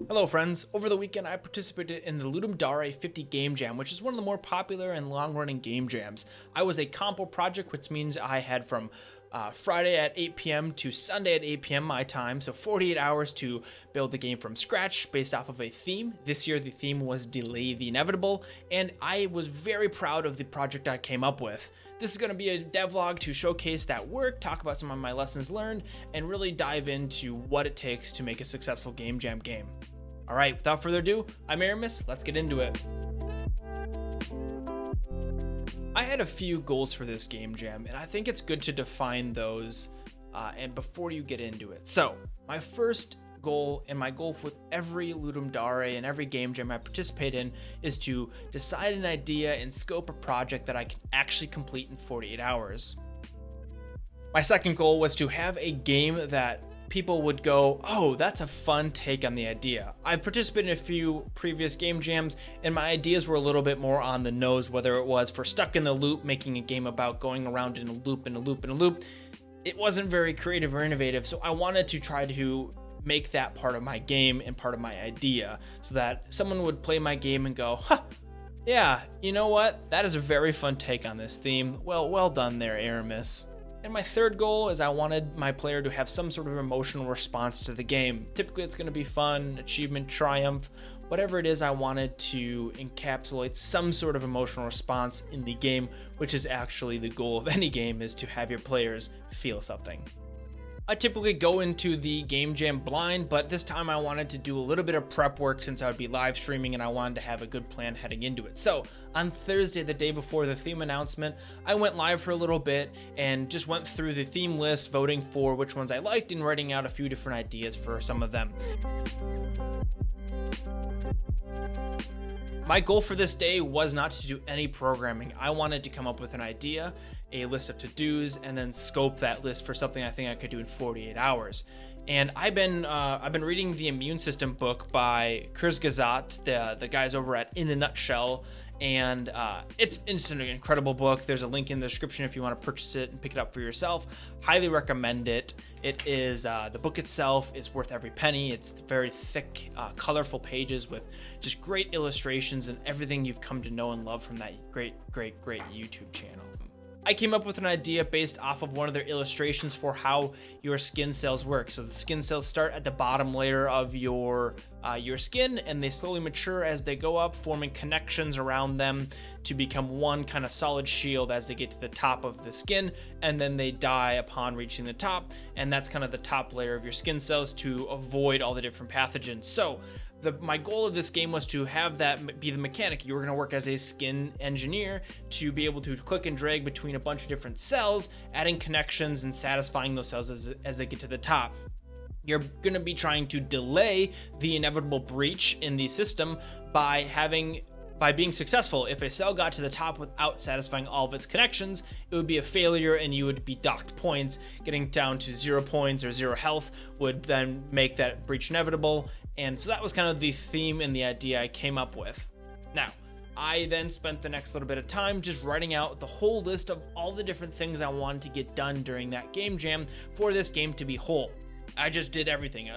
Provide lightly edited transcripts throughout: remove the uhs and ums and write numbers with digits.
Hello friends, over the weekend I participated in the Ludum Dare 50 Game Jam, which is one of the more popular and long-running game jams. I was a compo project, which means I had from Friday at 8 p.m. to Sunday at 8 p.m. my time, so 48 hours to build the game from scratch based off of a theme. This year the theme was Delay the Inevitable, and I was very proud of the project I came up with. This is going to be a devlog to showcase that work, talk about some of my lessons learned, and really dive into what it takes to make a successful game jam game. Alright, without further ado, I'm Aramis, let's get into it. I had a few goals for this game jam, and I think it's good to define those and before you get into it. So, my first goal, and my goal with every Ludum Dare and every game jam I participate in, is to decide an idea and scope a project that I can actually complete in 48 hours. My second goal was to have a game that people would go, oh, that's a fun take on the idea. I've participated in a few previous game jams, and my ideas were a little bit more on the nose, whether it was for Stuck in the Loop, making a game about going around in a loop and a loop and a loop. It wasn't very creative or innovative, so I wanted to try to make that part of my game and part of my idea, so that someone would play my game and go, huh, yeah, you know what? That is a very fun take on this theme. Well done there, Aramis. And my third goal is I wanted my player to have some sort of emotional response to the game. Typically it's going to be fun, achievement, triumph, whatever it is. I wanted to encapsulate some sort of emotional response in the game, which is actually the goal of any game, is to have your players feel something. I typically go into the game jam blind, but this time I wanted to do a little bit of prep work since I would be live streaming and I wanted to have a good plan heading into it. So on Thursday, the day before the theme announcement, I went live for a little bit and just went through the theme list, voting for which ones I liked and writing out a few different ideas for some of them. My goal for this day was not to do any programming. I wanted to come up with an idea, a list of to-dos, and then scope that list for something I think I could do in 48 hours. And I've been reading the Immune System book by Kurzgesagt, the guys over at In a Nutshell, and it's an incredible book. There's a link in the description if you want to purchase it and pick it up for yourself. Highly recommend it. It is the book itself is worth every penny. It's very thick, colorful pages with just great illustrations and everything you've come to know and love from that great YouTube channel. I came up with an idea based off of one of their illustrations for how your skin cells work. So the skin cells start at the bottom layer of your skin, and they slowly mature as they go up, forming connections around them to become one kind of solid shield as they get to the top of the skin, and then they die upon reaching the top, and that's kind of the top layer of your skin cells to avoid all the different pathogens. So my goal of this game was to have that be the mechanic. You were going to work as a skin engineer to be able to click and drag between a bunch of different cells, adding connections and satisfying those cells as they get to the top. You're going to be trying to delay the inevitable breach in the system by being successful. If a cell got to the top without satisfying all of its connections, it would be a failure and you would be docked points. Getting down to 0 points or 0 health would then make that breach inevitable. And so that was kind of the theme and the idea I came up with. Now, I then spent the next little bit of time just writing out the whole list of all the different things I wanted to get done during that game jam for this game to be whole. I just did everything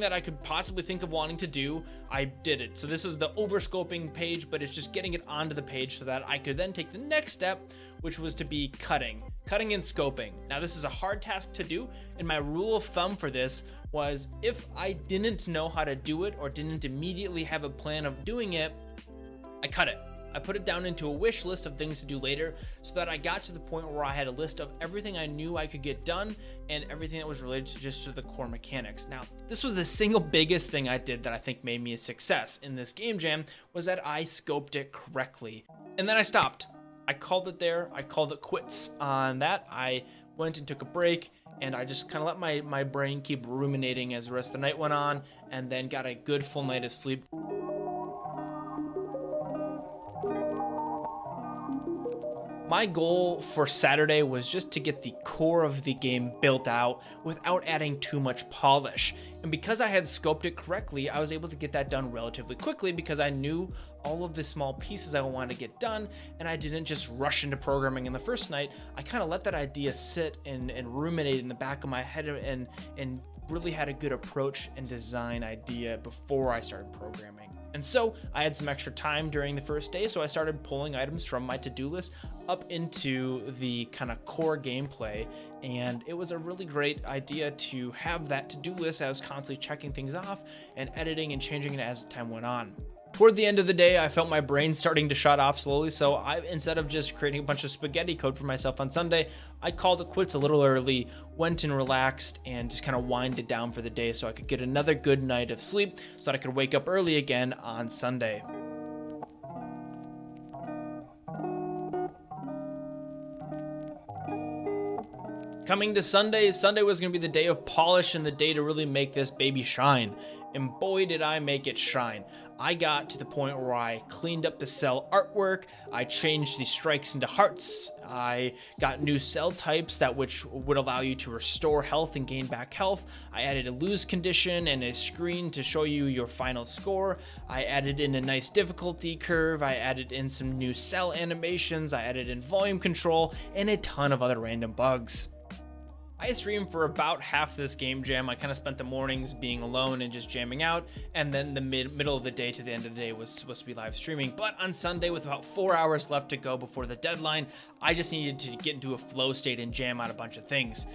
that I could possibly think of wanting to do. I did it. So this is the overscoping page, but it's just getting it onto the page so that I could then take the next step, which was to be cutting and scoping. Now this is a hard task to do, and my rule of thumb for this was if I didn't know how to do it or didn't immediately have a plan of doing it, I cut it. I put it down into a wish list of things to do later so that I got to the point where I had a list of everything I knew I could get done and everything that was related to just to the core mechanics. Now, this was the single biggest thing I did that I think made me a success in this game jam, was that I scoped it correctly. And then I stopped. I called it there. I called it quits on that. I went and took a break, and I just kind of let my brain keep ruminating as the rest of the night went on, and then got a good full night of sleep. My goal for Saturday was just to get the core of the game built out without adding too much polish. And because I had scoped it correctly, I was able to get that done relatively quickly because I knew all of the small pieces I wanted to get done, and I didn't just rush into programming in the first night. I kind of let that idea sit and ruminate in the back of my head and really had a good approach and design idea before I started programming. And so I had some extra time during the first day, so I started pulling items from my to-do list up into the kind of core gameplay, and it was a really great idea to have that to-do list. I was constantly checking things off and editing and changing it as time went on. Toward the end of the day, I felt my brain starting to shut off slowly, so instead of just creating a bunch of spaghetti code for myself on Sunday, I called it quits a little early, went and relaxed, and just kind of winded down for the day so I could get another good night of sleep so that I could wake up early again on Sunday. Coming to Sunday, Sunday was going to be the day of polish and the day to really make this baby shine. And boy, did I make it shine. I got to the point where I cleaned up the cell artwork, I changed the strikes into hearts, I got new cell types which would allow you to restore health and gain back health. I added a lose condition and a screen to show you your final score. I added in a nice difficulty curve, I added in some new cell animations, I added in volume control, and a ton of other random bugs. I streamed for about half this game jam. I kind of spent the mornings being alone and just jamming out, and then the middle of the day to the end of the day was supposed to be live streaming. But on Sunday, with about 4 hours left to go before the deadline, I just needed to get into a flow state and jam out a bunch of things,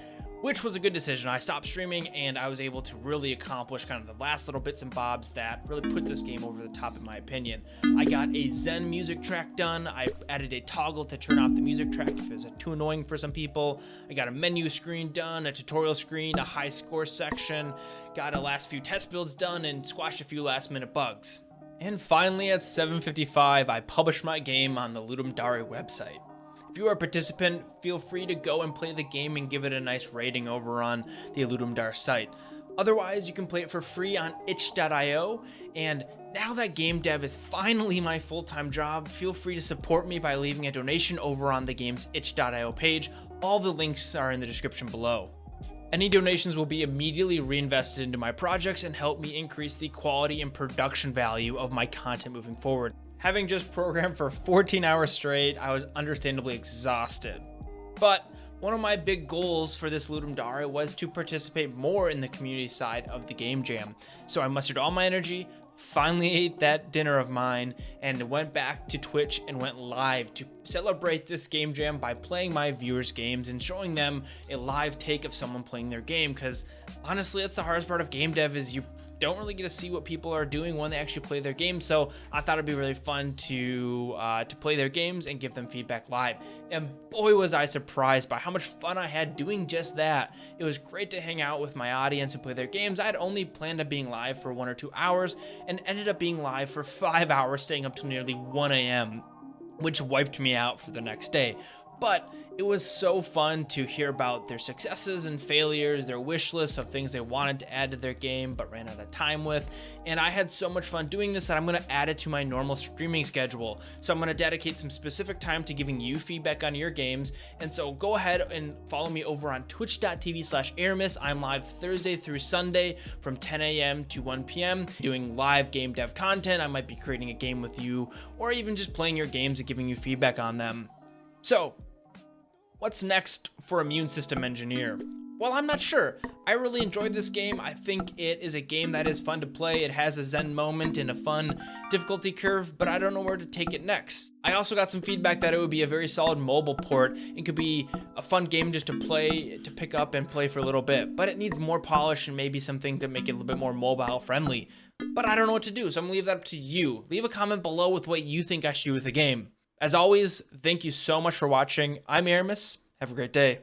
which was a good decision. I stopped streaming and I was able to really accomplish kind of the last little bits and bobs that really put this game over the top in my opinion. I got a Zen music track done. I added a toggle to turn off the music track if it was too annoying for some people. I got a menu screen done, a tutorial screen, a high score section, got a last few test builds done, and squashed a few last minute bugs. And finally at 7:55, I published my game on the Ludum Dare website. If you are a participant, feel free to go and play the game and give it a nice rating over on the Ludum Dare site. Otherwise, you can play it for free on itch.io, and now that game dev is finally my full-time job, feel free to support me by leaving a donation over on the game's itch.io page. All the links are in the description below. Any donations will be immediately reinvested into my projects and help me increase the quality and production value of my content moving forward. Having just programmed for 14 hours straight, I was understandably exhausted. But one of my big goals for this Ludum Dare was to participate more in the community side of the game jam. So I mustered all my energy, finally ate that dinner of mine, and went back to Twitch and went live to celebrate this game jam by playing my viewers' games and showing them a live take of someone playing their game, because honestly, that's the hardest part of game dev, is you don't really get to see what people are doing when they actually play their games. So I thought it'd be really fun to play their games and give them feedback live. And boy, was I surprised by how much fun I had doing just that. It was great to hang out with my audience and play their games. I had only planned on being live for 1 or 2 hours and ended up being live for 5 hours, staying up till nearly 1 a.m., which wiped me out for the next day. But it was so fun to hear about their successes and failures, their wish lists of things they wanted to add to their game but ran out of time with. And I had so much fun doing this that I'm going to add it to my normal streaming schedule. So I'm going to dedicate some specific time to giving you feedback on your games. And so go ahead and follow me over on twitch.tv/Aramis. I'm live Thursday through Sunday from 10 a.m. to 1 p.m. doing live game dev content. I might be creating a game with you, or even just playing your games and giving you feedback on them. So, what's next for Immune System Engineer? Well, I'm not sure. I really enjoyed this game. I think it is a game that is fun to play. It has a zen moment and a fun difficulty curve, but I don't know where to take it next. I also got some feedback that it would be a very solid mobile port and could be a fun game just to play, to pick up and play for a little bit, but it needs more polish and maybe something to make it a little bit more mobile friendly. But I don't know what to do, so I'm gonna leave that up to you. Leave a comment below with what you think I should do with the game. As always, thank you so much for watching. I'm Aramis. Have a great day.